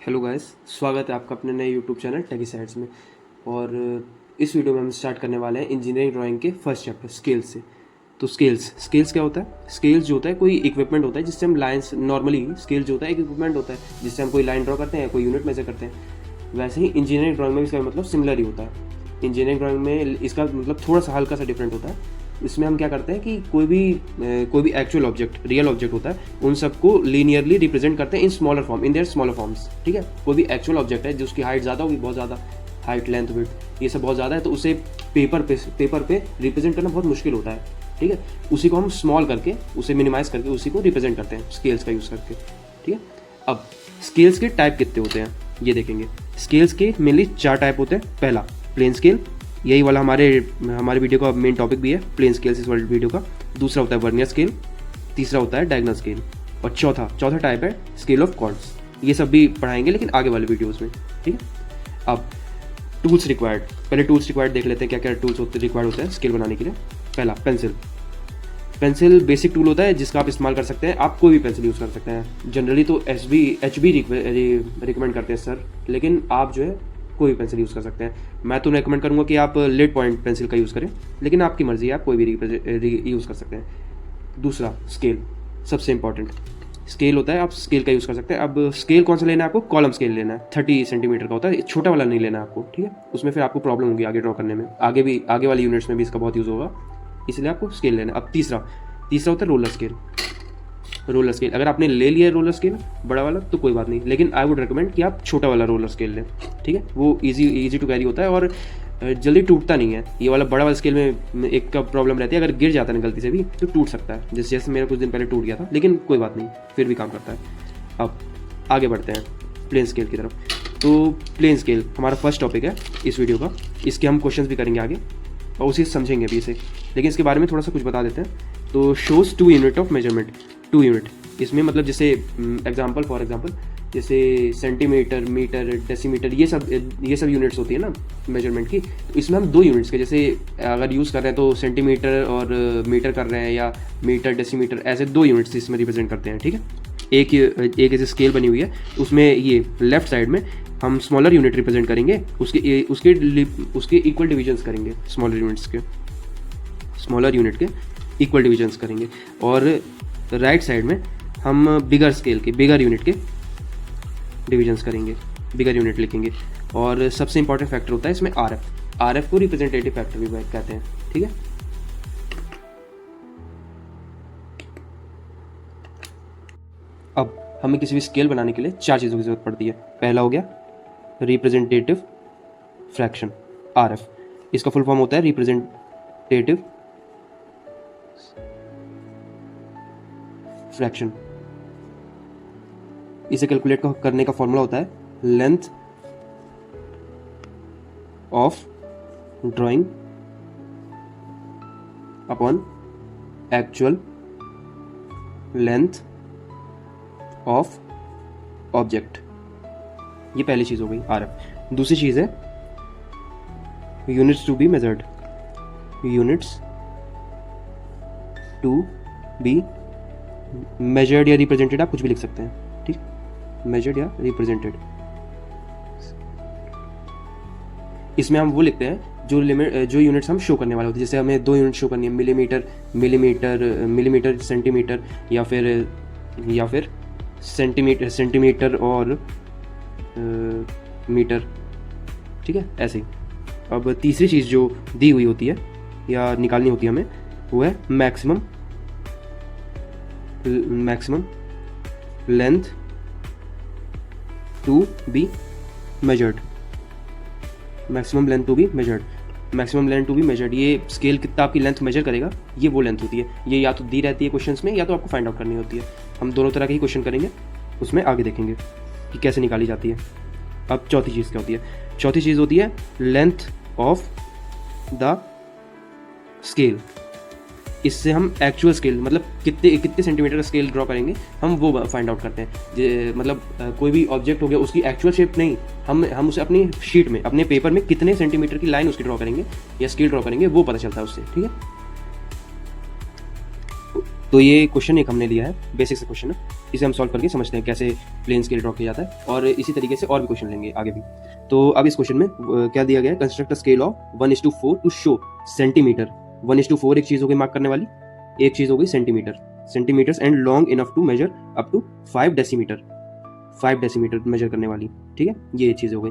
Hello guys, स्वागत है आपका अपने नए यूट्यूब चैनल टेकी साइड्स में। और इस वीडियो में हम स्टार्ट करने वाले हैं इंजीनियरिंग ड्राइंग के फर्स्ट चैप्टर स्केल्स से। तो स्केल्स क्या होता है? स्केल्स जो होता है कोई इक्विपमेंट होता है जिससे हम लाइन्स, नॉर्मली स्केल जो होता है एक इक्विपमेंट होता है जिससे हम कोई लाइन ड्रॉ करते हैं, कोई यूनिट मेजर करते हैं। वैसे ही इंजीनियरिंग ड्राइंग में इसका मतलब सिमिलर ही होता है। इंजीनियरिंग ड्राइंग में इसका मतलब थोड़ा सा हल्का सा डिफरेंट होता है। इसमें हम क्या करते हैं कि कोई भी एक्चुअल ऑब्जेक्ट, रियल ऑब्जेक्ट होता है, उन सबको लीनियरली रिप्रेजेंट करते हैं in smaller form, in their smaller forms. ठीक है, कोई भी एक्चुअल ऑब्जेक्ट है जिसकी हाइट ज़्यादा होगी, बहुत ज़्यादा हाइट, लेंथ, विड्थ, ये सब बहुत ज़्यादा है, तो उसे पेपर पे रिप्रेजेंट करना बहुत मुश्किल होता है। ठीक है, उसी को हम स्मॉल करके, उसे मिनिमाइज करके उसी को रिप्रेजेंट करते हैं स्केल्स का यूज़ करके। ठीक है, अब स्केल्स के टाइप कितने होते हैं ये देखेंगे। स्केल्स के मेनली 4 टाइप होते हैं। पहला प्लेन स्केल, यही वाला हमारे वीडियो का मेन टॉपिक भी है, प्लेन स्केल्स इस वाले वीडियो का। दूसरा होता है वर्नियर स्केल, तीसरा होता है डायगोनल स्केल, और चौथा टाइप है स्केल ऑफ कॉर्ड्स। ये सब भी पढ़ाएंगे लेकिन आगे वाले वीडियोस में। ठीक है, अब टूल्स रिक्वायर्ड, पहले टूल्स रिक्वायर्ड देख लेते हैं क्या क्या टूल्स रिक्वायर्ड होते हैं स्केल बनाने के लिए। पहला पेंसिल बेसिक टूल होता है जिसका आप इस्तेमाल कर सकते हैं। आप कोई भी पेंसिल यूज़ कर सकते हैं। जनरली तो HB रिकमेंड करते हैं सर, लेकिन आप जो है कोई भी पेंसिल यूज़ कर सकते हैं। मैं तो रेकमेंड करूँगा कि आप लेड पॉइंट पेंसिल का यूज़ करें, लेकिन आपकी मर्ज़ी है, आप कोई भी यूज़ कर सकते हैं। दूसरा स्केल, सबसे इंपॉर्टेंट स्केल होता है, आप स्केल का यूज़ कर सकते हैं। अब स्केल कौन सा लेना है आपको? कॉलम स्केल लेना है, 30 सेंटीमीटर का होता है, छोटा वाला नहीं लेना है आपको। ठीक है, उसमें फिर आपको प्रॉब्लम होगी आगे ड्रॉ करने में, आगे वाली यूनिट्स में भी इसका बहुत यूज़ होगा, इसलिए आपको स्केल लेना है। अब तीसरा होता है रोलर स्केल। अगर आपने ले लिया है रोलर स्केल बड़ा वाला तो कोई बात नहीं, लेकिन आई वुड रिकमेंड कि आप छोटा वाला रोलर स्केल लें। ठीक है, वो इजी टू कैरी होता है और जल्दी टूटता नहीं है। ये वाला बड़ा वाला स्केल में एक का प्रॉब्लम रहती है, अगर गिर जाता है गलती से भी तो टूट सकता है, जैसे मेरा कुछ दिन पहले टूट गया था, लेकिन कोई बात नहीं, फिर भी काम करता है। अब आगे बढ़ते हैं प्लेन स्केल की तरफ। तो प्लेन स्केल हमारा फर्स्ट टॉपिक है इस वीडियो का। इसके हम क्वेश्चन भी करेंगे आगे और उसे समझेंगे भी इसे, लेकिन इसके बारे में थोड़ा सा कुछ बता देते हैं। तो shows 2 unit of measurement, 2 unit. इसमें मतलब जैसे फॉर एग्जांपल जैसे सेंटीमीटर, मीटर, डेसीमीटर, ये सब यूनिट्स होती है ना मेजरमेंट की। तो इसमें हम 2 यूनिट्स के, जैसे अगर यूज़ कर रहे हैं तो सेंटीमीटर और मीटर कर रहे हैं, या मीटर, डेसीमीटर, ऐसे 2 यूनिट्स इसमें रिप्रेजेंट करते हैं। ठीक है, एक ऐसे स्केल बनी हुई है, उसमें ये लेफ्ट साइड में हम स्मॉलर यूनिट रिप्रेजेंट करेंगे, उसके इक्वल डिविजन्स करेंगे, स्मॉलर यूनिट के इक्वल डिविजन्स करेंगे। और राइट साइड में हम बिगर यूनिट के डिविजन्स करेंगे, बिगर यूनिट लिखेंगे। और सबसे इंपॉर्टेंट फैक्टर होता है इसमें RF को रिप्रेजेंटेटिव फैक्टर भी कहते हैं। ठीक है, अब हमें किसी भी स्केल बनाने के लिए 4 चीज़ों की जरूरत पड़ती है। पहला हो गया रिप्रेजेंटेटिव फ्रैक्शन, RF। इसका फुल फॉर्म होता है रिप्रेजेंटेटिव फ्रैक्शन। इसे कैलकुलेट करने का फॉर्मूला होता है length of drawing upon actual length of object. ये पहली चीज़ हो गई RF। दूसरी चीज़ है units to be measured, measured या रिप्रेजेंटेड, आप कुछ भी लिख सकते हैं। ठीक, मेजर्ड या रिप्रेजेंटेड। इसमें हम वो लिखते हैं जो यूनिट्स हम शो करने वाले होते हैं। जैसे हमें 2 यूनिट शो करनी है, मिलीमीटर, सेंटीमीटर, या फिर सेंटीमीटर और मीटर। ठीक है, ऐसे ही। अब तीसरी चीज़ जो दी हुई होती है या निकालनी होती है हमें, वो है maximum length to be measured. Maximum length to be measured, ये स्केल कितना आपकी लेंथ मेजर करेगा, ये वो लेंथ होती है। ये या तो दी रहती है क्वेश्चंस में, या तो आपको फाइंड आउट करनी होती है। हम दोनों तरह के ही क्वेश्चन करेंगे, उसमें आगे देखेंगे कि कैसे निकाली जाती है। अब चौथी चीज़ क्या होती है? चौथी चीज़ होती है लेंथ ऑफ द स्केल। इससे हम एक्चुअल स्केल, मतलब कितने सेंटीमीटर का स्केल ड्रॉ करेंगे, हम वो फाइंड आउट करते हैं। मतलब कोई भी ऑब्जेक्ट हो गया, उसकी एक्चुअल शेप नहीं, हम उसे अपनी शीट में, अपने पेपर में कितने सेंटीमीटर की लाइन उसकी ड्रॉ करेंगे या स्केल ड्रॉ करेंगे, वो पता चलता है उससे। ठीक है, तो ये क्वेश्चन एक हमने लिया है, बेसिक से क्वेश्चन है, इसे हम सॉल्व करके समझते हैं कैसे प्लेन स्केल ड्रॉ किया जाता है, और इसी तरीके से और भी क्वेश्चन लेंगे आगे भी। तो अब इस क्वेश्चन में क्या दिया गया है, construct a scale of 1:4 to show centimetre. 1:4 एक चीज़ हो गई मार्क करने वाली, एक चीज़ हो गई centimetre, centimetres and long enough to measure up to 5 decimetre, 5 decimetre measure करने वाली, ठीक है, ये चीज़ हो गई।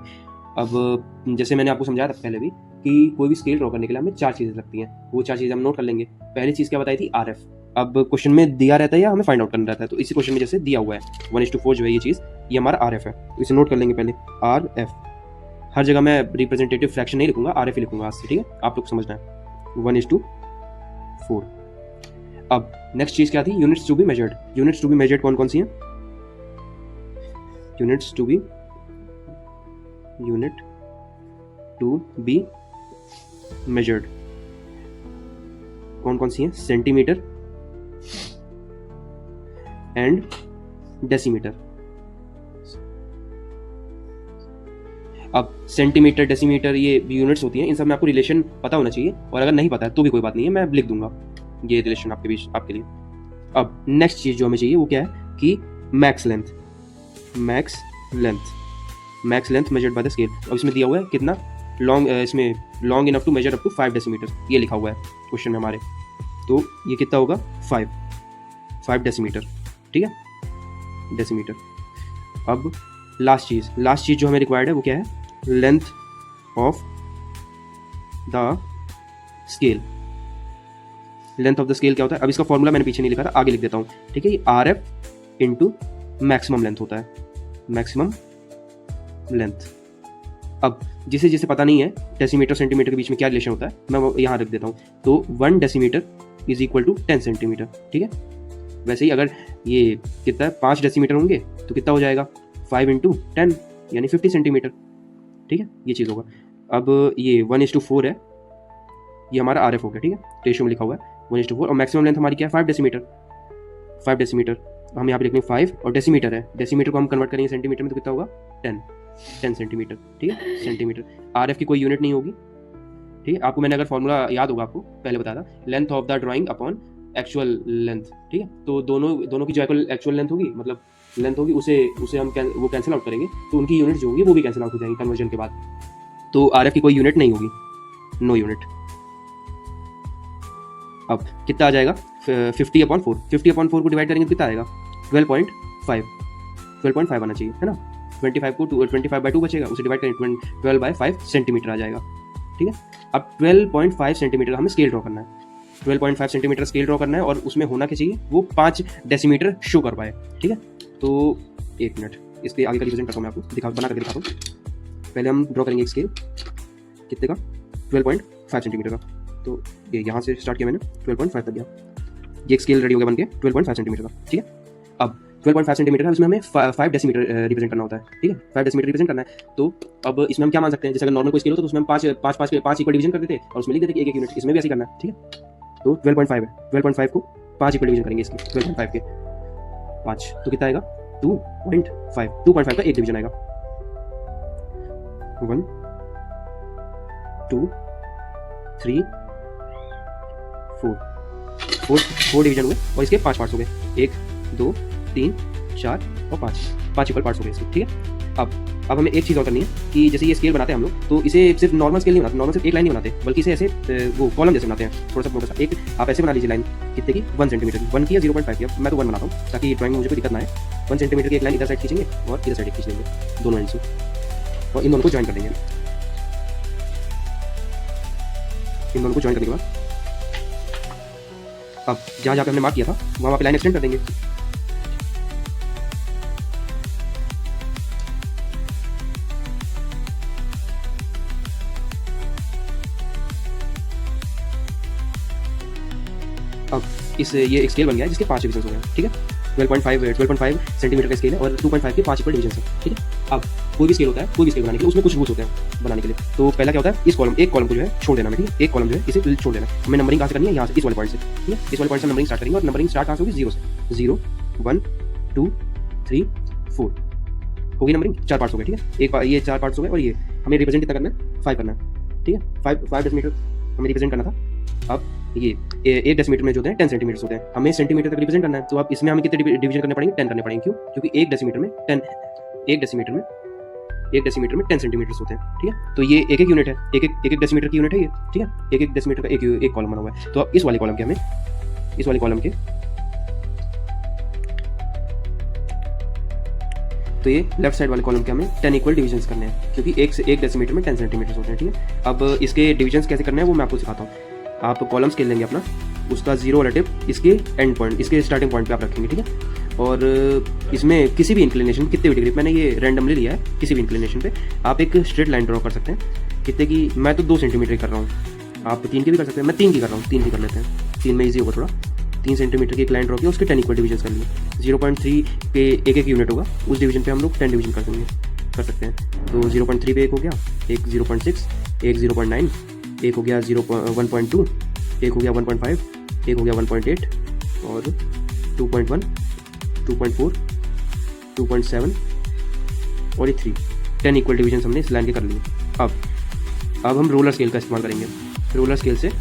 अब जैसे मैंने आपको समझाया था पहले भी कि कोई भी स्केल ड्रॉ करने के लिए हमें 4 चीज़ें लगती हैं, वो 4 चीज़ें हम नोट कर लेंगे। पहली चीज़ क्या बताई थी, RF। अब क्वेश्चन में दिया रहता है या हमें फाइंड आउट करना रहता है, तो इसी क्वेश्चन में जैसे दिया हुआ है 1:4 जो है ये चीज़, ये हमारा RF है, तो इसे नोट कर लेंगे पहले RF। हर जगह मैं रिप्रेजेंटेटिव फ्रैक्शन नहीं लिखूंगा, RF ही लिखूंगा आज से, ठीक है, आप लोग समझना है। 1:4। अब नेक्स्ट चीज़ क्या थी, units to be measured. Units to be measured कौन कौन सी हैं, units to be, unit to be measured कौन कौन सी हैं, सेंटीमीटर एंड डेसीमीटर। अब सेंटीमीटर, डेसीमीटर ये यूनिट्स होती हैं, इन सब में आपको रिलेशन पता होना चाहिए, और अगर नहीं पता है तो भी कोई बात नहीं है, मैं लिख दूंगा ये रिलेशन आपके बीच आपके लिए। अब नेक्स्ट चीज जो हमें चाहिए वो क्या है कि max length, max length, max length measured by the scale. अब इसमें दिया हुआ है कितना लॉन्ग, इसमें long enough to measure up to 5 decimetre, ये लिखा हुआ है क्वेश्चन में हमारे, तो ये कितना होगा 5 डेसीमीटर, ठीक है, डेसीमीटर। अब लास्ट चीज़ जो हमें रिक्वायर्ड है वो क्या है, length of the scale. Length of the scale क्या होता है, अब इसका फॉर्मूला मैंने पीछे नहीं लिखा था, आगे लिख देता हूँ, ठीक है, ये RF इंटू मैक्सिमम लेंथ होता है, मैक्सिमम लेंथ। अब जिसे जिसे पता नहीं है डेसीमीटर सेंटीमीटर के बीच में क्या रिलेशन होता है, मैं वो यहाँ रख देता हूँ, तो 1 decimetre is equal to 10 centimetre, ठीक है। वैसे ही अगर ये कितना है 5 डेसीमीटर होंगे तो कितना हो जाएगा 5 इंटू 10 यानी 50 सेंटीमीटर, ठीक है, ये चीज़ होगा। अब ये 1:4 है, ये हमारा RF हो गया, ठीक है, रेशियो में लिखा हुआ है 1:4, और मैक्सिमम लेंथ हमारी क्या है 5 डेसीमीटर, 5 डेसीमीटर, हम यहाँ पे लिखेंगे 5, और डेसीमीटर है, डेसीमीटर को हम कन्वर्ट करेंगे सेंटीमीटर में तो कितना होगा 10 सेंटीमीटर, ठीक है, सेंटीमीटर। RF की कोई यूनिट नहीं होगी, ठीक है, आपको मैंने अगर फॉर्मूला याद होगा आपको पहले बताया था, length of the drawing upon actual length, ठीक है, तो दोनों की जो एक्चुअल लेंथ होगी, मतलब लेंथ होगी, उसे हम वो कैंसिल आउट करेंगे, तो उनकी यूनिट जो होगी वो भी कैंसिल आउट हो जाएंगी कन्वर्जन के बाद, तो RF की कोई यूनिट नहीं होगी, नो यूनिट। अब कितना आ जाएगा 50/4, 50/4 को डिवाइड करेंगे तो कितना आएगा 12.5 आना चाहिए, है ना, 25 को 25/2 बचेगा, उसे डिवाइड करेंगे 12/5 सेंटीमीटर आ जाएगा, ठीक है। अब 12.5 सेंटीमीटर हमें स्केल ड्रॉ करना है, 12.5 सेंटीमीटर स्केल ड्रॉ करना है, और उसमें होना क्या चाहिए, वो 5 डेसीमीटर शो कर पाए, ठीक है। तो एक मिनट, इसके आगे का रिप्रेजेंट करता हूँ मैं आपको, बना करके दिखाता हूँ। पहले हम ड्रॉ करेंगे एक स्केल कितने का, 12.5 सेंटीमीटर का, तो ये यहाँ से स्टार्ट किया मैंने, 12.5 तक गया, ये एक स्केल रेडी हो गया बन के 12.5 सेंटीमीटर का, ठीक है। अब 12.5 सेंटीमीटर है, उसमें हमें 5 डेसीमीटर रिप्रेजेंट करना होता है, ठीक है, 5 डेसीमीटर रिप्रेजेंट करना है। तो अब इसमें हम क्या मान सकते हैं, जैसे अगर नॉर्मल कोई स्केल होता तो उसमें हम 5 इक्वल डिवीजन कर देते और उसमें लिख देते कि एक यूनिट, इसमें भी ऐसे करना है, ठीक है। तो 12.5 है, 12.5 को 5 इक्वल डिवीजन करेंगे इसके, 12.5 के 5, तो कितना आएगा 2.5 का एक डिवीजन आएगा, 1 2 3 4 डिवीजन हुए, और इसके 5 पार्ट्स हो गए, 1 2 3 4 और 5 इक्वल पार्ट्स हो गए इसके, ठीक है। अब हमें एक चीज़ और करनी है कि जैसे ये स्केल बनाते हैं हम लोग, तो इसे सिर्फ नॉर्मल स्केल नहीं बनाते, नॉर्मल सिर्फ एक लाइन नहीं बनाते, बल्कि इसे ऐसे वो कॉलम जैसे बनाते हैं, थोड़ा सा मोटा सा। एक आप ऐसे बना लीजिए लाइन, कितने की 1 सेंटीमीटर की, 1 की या 0.5 की, मैं तो 1 बनाता हूँ ताकि ड्राइंग में मुझे कोई दिक्कत ना आए। 1 सेंटीमीटर की एक लाइन इधर साइड खींचेंगे और इधर साइड खींच लेंगे, दोनों लाइन से, और इन दोनों को ज्वाइन कर देंगे। इन दोनों को ज्वाइन करने के बाद अब जहाँ जहाँ पे हमने मार्क किया था वहाँ पे लाइन एक्सटेंड कर देंगे। अब ये एक स्केल बन गया है जिसके 5 डिवीजन हो गए, ठीक है। 12.5 सेंटीमीटर का स्केल है और 2.5 के 5 इक्वल डिवीजन है, ठीक है। अब कोई भी स्केल होता है, कोई भी स्केल बनाने के लिए उसमें कुछ रूल्स होते हैं बनाने के लिए। तो पहला क्या होता है, एक कॉलम को जो है छोड़ देना है, ठीक है, एक कॉलम जो है इसे छोड़ देना है। हमें नंबरिंग कहाँ से करनी है, यहाँ से, इस वाले पॉइंट से, ठीक है, इस वाले पॉइंट से नंबरिंग स्टार्ट करेंगे और नंबरिंग स्टार्ट कहाँ से होगी, 0 से, 0 1 2 3 4 होगी नंबरिंग, 4 पार्ट्स हो गए, ठीक है। एक ये 4 पार्ट्स हो गए और ये हमें रिप्रेजेंट कितना करना है, 5 करना है, ठीक है। 5 डेसीमीटर हमें रिप्रेजेंट करना था। अब ये एक डेसीमीटर में जो होते हैं 10 सेंटीमीटर होते हैं, हमें सेंटीमीटर तक रिप्रेजेंट करना है, तो आप इसमें हमें कितने डिवीजन करने पड़ेंगे? 10 करने पड़ेंगे। क्यों? क्योंकि एक डेसीमीटर में 10 सेंटीमीटर होते हैं, ठीक है। तो ये एक एक यूनिट है, एक एक डेसीमीटर की यूनिट है ये, ठीक है। एक एक डेसीमीटर का एक कॉलम बना हुआ है। तो अब इस वाले कॉलम के तो ये लेफ्ट साइड वाले कॉलम के हमें 10 इक्वल डिविजन्स करने हैं, क्योंकि एक डेसीमीटर में 10 सेंटीमीटर होते हैं, ठीक है। अब इसके डिविजन्स कैसे करने हैं वो मैं आपको सिखाता हूँ। आप कॉलम स्केल लेंगे अपना, उसका जीरो वाला टिप इसके एंड पॉइंट, इसके स्टार्टिंग पॉइंट पे आप रखेंगे, ठीक है। और इसमें किसी भी इंक्लिनेशन, कितने भी डिग्री, मैंने ये रैंडमली लिया है, किसी भी इंक्लिनेशन पे आप एक स्ट्रेट लाइन ड्रॉ कर सकते हैं। कितने की? मैं तो 2 सेंटीमीटर कर रहा हूँ, आप 3 की भी कर सकते हैं। मैं 3 की कर रहा हूँ, 3 की कर लेते हैं, 3 में ईजी होगा थोड़ा। 3 सेंटीमीटर की एक लाइन ड्रॉ की, उसके 10 इक्वल डिविजन कर लिए। 0.3 पे एक यूनिट होगा, उस डिवीजन पे हम लोग 10 डिवीजन कर सकते हैं। तो 0.3 पे एक हो गया, एक 0.6, एक 0.9, एक हो गया 1.2, एक हो गया 1.5, एक हो गया 1.8 और 2.1, 2.4, 2.7 और ये 3। 10 इक्वल डिवीजन हमने इस लाइन के कर लिए। अब हम रोलर स्केल का इस्तेमाल करेंगे। रोलर स्केल से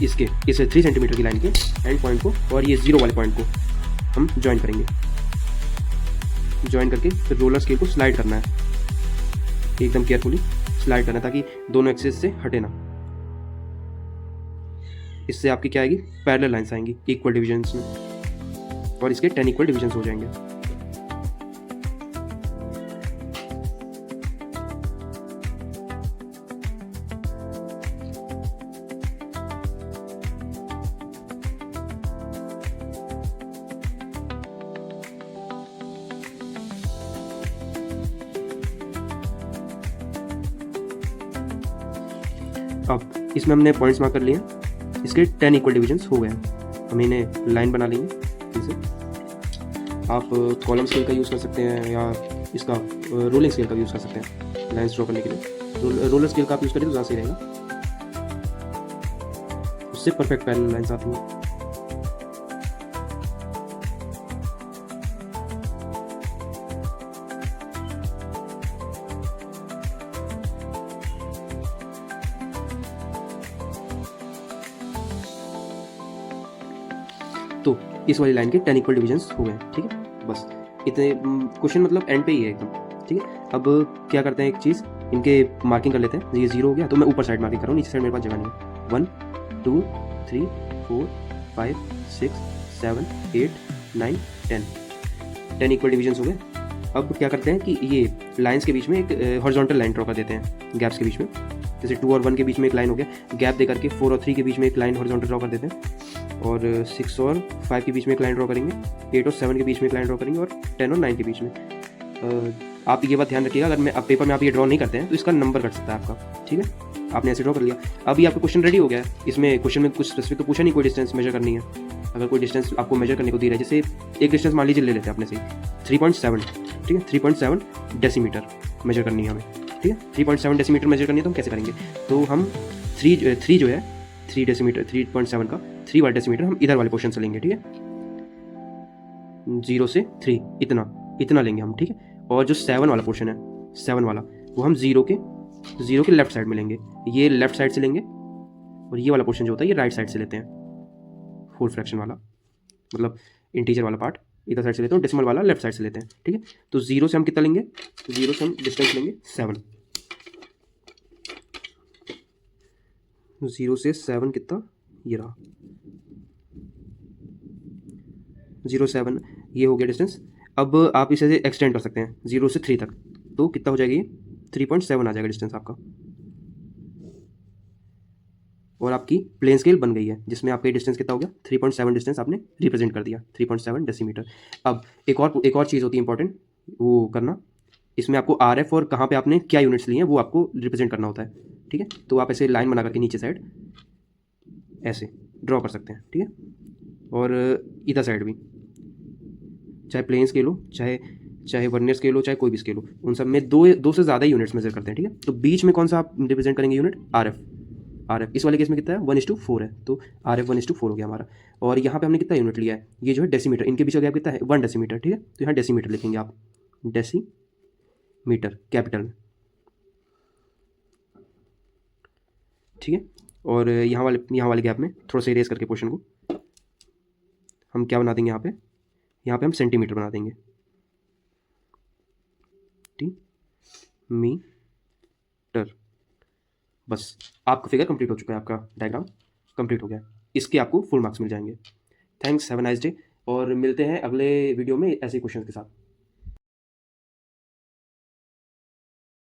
इस 3 सेंटीमीटर की लाइन के एंड पॉइंट को और ये 0 वाले पॉइंट को हम ज्वाइन करेंगे। ज्वाइन करके फिर रोलर स्केल को स्लाइड करना है, एकदम केयरफुली स्लाइड करना है ताकि दोनों एक्सिस से हटे ना। इससे आपकी क्या आएगी? पैरेलल लाइंस आएंगी इक्वल डिविजन्स में, और इसके 10 इक्वल डिविजन्स हो जाएंगे। अब इसमें हमने पॉइंट्स मार्क कर लिए, इसके 10 इक्वल डिविजन्स हो गए हैं। हम इन्हें लाइन बना लेंगे। इसे आप कॉलम स्केल का यूज़ कर सकते हैं या इसका रोलिंग स्केल का यूज़ कर सकते हैं लाइन्स ड्रॉ करने के लिए। रोलर स्केल का आप यूज़ करें तो ज़्यादा सही रहेगा, उससे परफेक्ट पैरेलल लाइन्स आती हैं। तो इस वाली लाइन के 10 इक्वल डिविजन्स हो गए, ठीक है। बस इतने क्वेश्चन मतलब एंड पे ही है एकदम, ठीक है। अब क्या करते हैं, एक चीज़ इनके मार्किंग कर लेते हैं। ये 0 हो गया तो मैं ऊपर साइड मार्किंग कर रहा हूँ, नीचे साइड मेरे पास जगह नहीं है। 1 2 3 4 5 6 7 8 9 10 इक्वल डिविजन्स हो गए। अब क्या करते हैं कि ये लाइंस के बीच में एक हॉरिजॉन्टल लाइन ड्रॉ कर देते हैं, गैप्स के बीच में। जैसे 2 और 1 के बीच में एक लाइन हो गया, गैप दे करके 4 और 3 के बीच में एक लाइन हॉरिजॉन्टल ड्रॉ कर देते हैं, और 6 और 5 के बीच में एक लाइन ड्रॉ करेंगे, 8 और 7 के बीच में एक लाइन ड्रॉ करेंगे, और 10 और 9 के बीच में। आप ये बात ध्यान रखिएगा, अगर मैं अब पेपर में आप ये ड्रॉ नहीं करते हैं तो इसका नंबर कट सकता है आपका, ठीक है। आपने ऐसे ड्रॉ कर लिया। अभी आपका क्वेश्चन रेडी हो गया है। इसमें क्वेश्चन में कुछ स्पेसिफिक तो पूछा नहीं, कोई डिस्टेंस मेजर करनी है। अगर कोई डिस्टेंस आपको मेजर करने को दे रहा है, जैसे एक डिस्टेंस मान लीजिए ले लेते हैं अपने से 3.7, ठीक है। 3.7 डेसीमीटर मेजर करनी है हमें, ठीक है। 3.7 डेसीमीटर मेजर करनी है तो हम कैसे करेंगे? तो हम 3 जो है 3 डेसीमीटर, 3.7 का 3 वाला डेसीमीटर हम इधर वाले पोर्शन से लेंगे, ठीक है। 0 से 3 इतना लेंगे हम, ठीक है। और जो 7 वाला पोर्शन है, 7 वाला, वो हम 0 के लेफ्ट साइड में लेंगे। ये लेफ्ट साइड से लेंगे, और ये वाला पोर्शन जो होता है ये राइट साइड से लेते हैं। होल फ्रैक्शन वाला मतलब इंटीजर वाला पार्ट इधर साइड से लेते हैं, डेसिमल वाला लेफ्ट साइड से लेते हैं, ठीक है। तो 0 से हम कितना लेंगे? 0 से हम डिस्टेंस लेंगे 7। 0 से 7 कितना? ये रहा 0.7, ये हो गया डिस्टेंस। अब आप इसे एक्सटेंड कर सकते हैं 0 से 3 तक, तो कितना हो जाएगी? 3.7 आ जाएगा डिस्टेंस आपका। और आपकी प्लेन स्केल बन गई है, जिसमें आपका डिस्टेंस कितना हो गया? 3.7 डिस्टेंस आपने रिप्रेजेंट कर दिया, 3.7 डेसीमीटर। अब एक और चीज़ होती है इंपॉर्टेंट, वो करना, इसमें आपको RF और कहाँ पे आपने क्या यूनिट्स लिए हैं वो आपको रिप्रेजेंट करना होता है, ठीक है। तो आप ऐसे लाइन बना करके नीचे साइड ऐसे ड्रॉ कर सकते हैं, ठीक है। और इधर साइड भी, चाहे प्लेन स्केल हो, चाहे वर्नियर स्केल हो, चाहे कोई भी स्केल हो, उन सब में दो से ज़्यादा यूनिट्स मेजर करते हैं, ठीक है। तो बीच में कौन सा आप रिप्रेजेंट करेंगे यूनिट? RF। इस वाले केस में कितना है? 1:4 है, तो RF 1:4 हो गया हमारा। और यहाँ पे हमने कितना यूनिट लिया है? ये जो है डेसीमीटर, इनके बीच का गैप कितना है? 1 डेसीमीटर, ठीक है। तो यहाँ डेसीमीटर लिखेंगे आप, डेसीमीटर कैपिटल में, ठीक है। और यहाँ वाले गैप में थोड़ा सा इरेज करके क्वेश्चन को हम क्या बना देंगे, यहाँ पे हम सेंटीमीटर बना देंगे, ठीक, मीटर। बस आपका फिगर कंप्लीट हो चुका है, आपका डायग्राम कंप्लीट हो गया। इसके आपको फुल मार्क्स मिल जाएंगे। Thanks, have a nice day, और मिलते हैं अगले वीडियो में ऐसे क्वेश्चन के साथ।